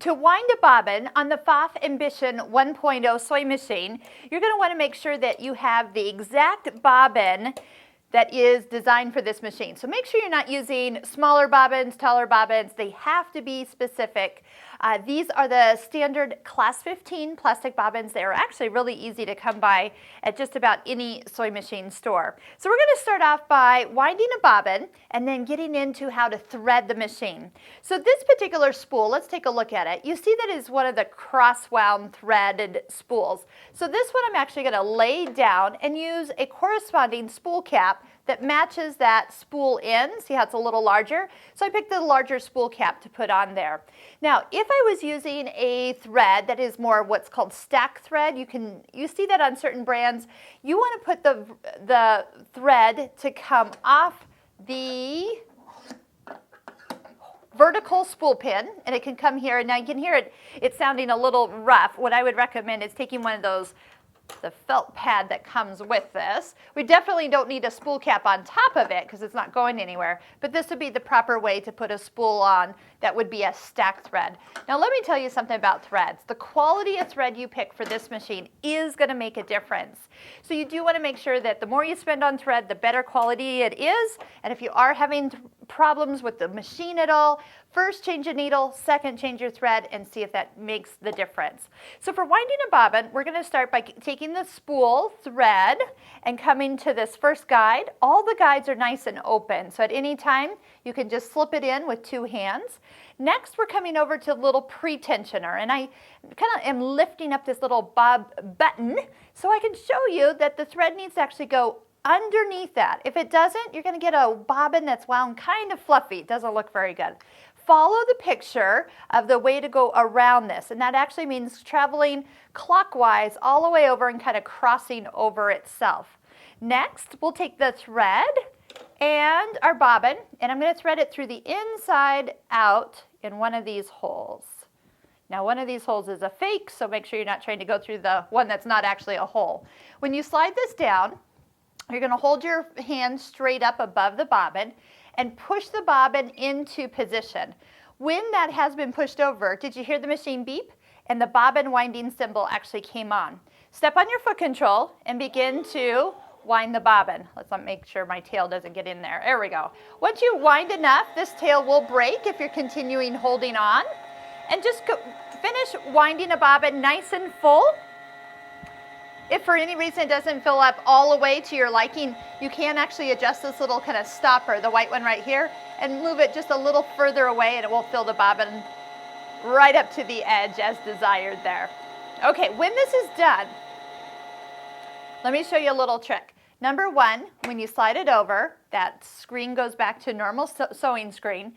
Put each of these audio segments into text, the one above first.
To wind a bobbin on the Pfaff Ambition 1.0 sewing machine, you're going to want to make sure that you have the exact bobbin that is designed for this machine. So make sure you're not using smaller bobbins, taller bobbins. They have to be specific. These are the standard class 15 plastic bobbins. They are actually really easy to come by at just about any sewing machine store. So we're going to start off by winding a bobbin and then getting into how to thread the machine. So this particular spool, let's take a look at it. You see that is one of the cross-wound threaded spools. So this one I'm actually going to lay down and use a corresponding spool cap that matches that spool end. See how it's a little larger? So I picked the larger spool cap to put on there. Now, if I was using a thread that is more what's called stack thread, you see that on certain brands, you want to put the thread to come off the vertical spool pin, and it can come here, and now you can hear it's sounding a little rough. What I would recommend is taking one of those, the felt pad that comes with this. We definitely don't need a spool cap on top of it because it's not going anywhere, but this would be the proper way to put a spool on that would be a stack thread. Now let me tell you something about threads. The quality of thread you pick for this machine is going to make a difference. So you do want to make sure that the more you spend on thread, the better quality it is, and if you are having problems with the machine at all, first change a needle, second change your thread, and see if that makes the difference. So for winding a bobbin, we're going to start by taking the spool thread and coming to this first guide. All the guides are nice and open, so at any time you can just slip it in with two hands. Next, we're coming over to the little pre-tensioner, and I kind of am lifting up this little bob button so I can show you that the thread needs to actually go underneath that. If it doesn't, you're going to get a bobbin that's wound kind of fluffy. It doesn't look very good. Follow the picture of the way to go around this, and that actually means traveling clockwise all the way over and kind of crossing over itself. Next, we'll take the thread and our bobbin, and I'm going to thread it through the inside out in one of these holes. Now, one of these holes is a fake, so make sure you're not trying to go through the one that's not actually a hole. When you slide this down, you're going to hold your hand straight up above the bobbin and push the bobbin into position. When that has been pushed over, did you hear the machine beep? And the bobbin winding symbol actually came on. Step on your foot control and begin to wind the bobbin. Let's make sure my tail doesn't get in there. There we go. Once you wind enough, this tail will break if you're continuing holding on. And just finish winding a bobbin nice and full. If for any reason it doesn't fill up all the way to your liking, you can actually adjust this little kind of stopper, the white one right here, and move it just a little further away, and it will fill the bobbin right up to the edge as desired there. Okay, when this is done, let me show you a little trick. Number one, when you slide it over, that screen goes back to normal sewing screen.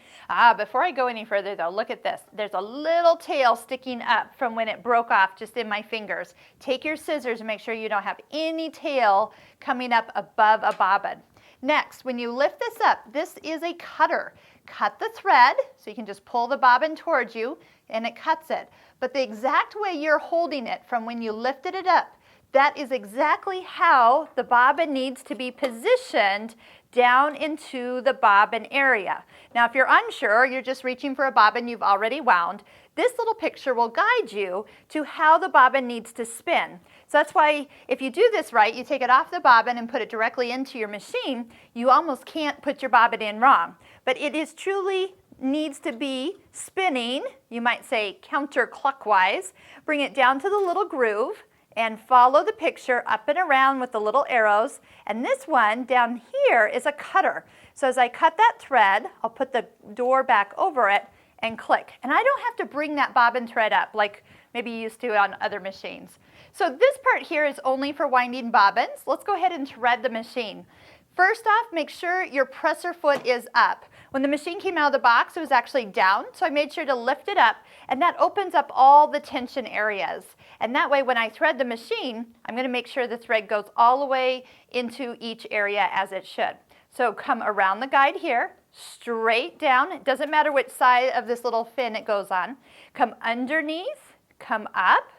Before I go any further though, look at this. There's a little tail sticking up from when it broke off just in my fingers. Take your scissors and make sure you don't have any tail coming up above a bobbin. Next, when you lift this up, this is a cutter. Cut the thread, so you can just pull the bobbin towards you and it cuts it. But the exact way you're holding it from when you lifted it up, that is exactly how the bobbin needs to be positioned down into the bobbin area. Now, if you're unsure, you're just reaching for a bobbin you've already wound, this little picture will guide you to how the bobbin needs to spin. So that's why if you do this right, you take it off the bobbin and put it directly into your machine, you almost can't put your bobbin in wrong. But it is truly needs to be spinning, you might say counterclockwise. Bring it down to the little groove and follow the picture up and around with the little arrows. And this one down here is a cutter. So as I cut that thread, I'll put the door back over it and click. And I don't have to bring that bobbin thread up like maybe you used to on other machines. So this part here is only for winding bobbins. Let's go ahead and thread the machine. First off, make sure your presser foot is up. When the machine came out of the box, it was actually down, so I made sure to lift it up, and that opens up all the tension areas. And that way, when I thread the machine, I'm going to make sure the thread goes all the way into each area as it should. So come around the guide here, straight down. It doesn't matter which side of this little fin it goes on. Come underneath, come up,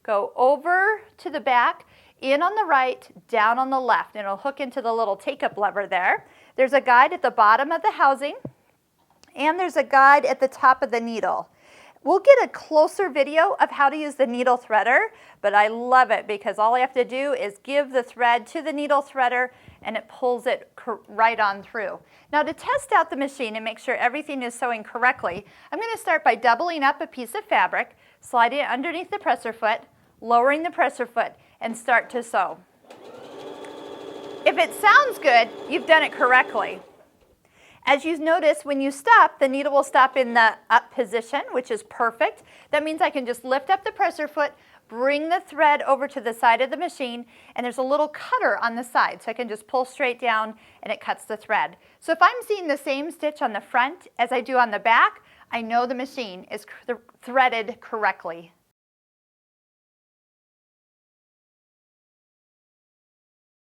go over to the back, in on the right, down on the left, and it'll hook into the little take-up lever there. There's a guide at the bottom of the housing, and there's a guide at the top of the needle. We'll get a closer video of how to use the needle threader, but I love it because all I have to do is give the thread to the needle threader and it pulls it right on through. Now to test out the machine and make sure everything is sewing correctly, I'm going to start by doubling up a piece of fabric, sliding it underneath the presser foot, lowering the presser foot, and start to sew. If it sounds good, you've done it correctly. As you notice, when you stop, the needle will stop in the up position, which is perfect. That means I can just lift up the presser foot, bring the thread over to the side of the machine, and there's a little cutter on the side, so I can just pull straight down and it cuts the thread. So if I'm seeing the same stitch on the front as I do on the back, I know the machine is threaded correctly.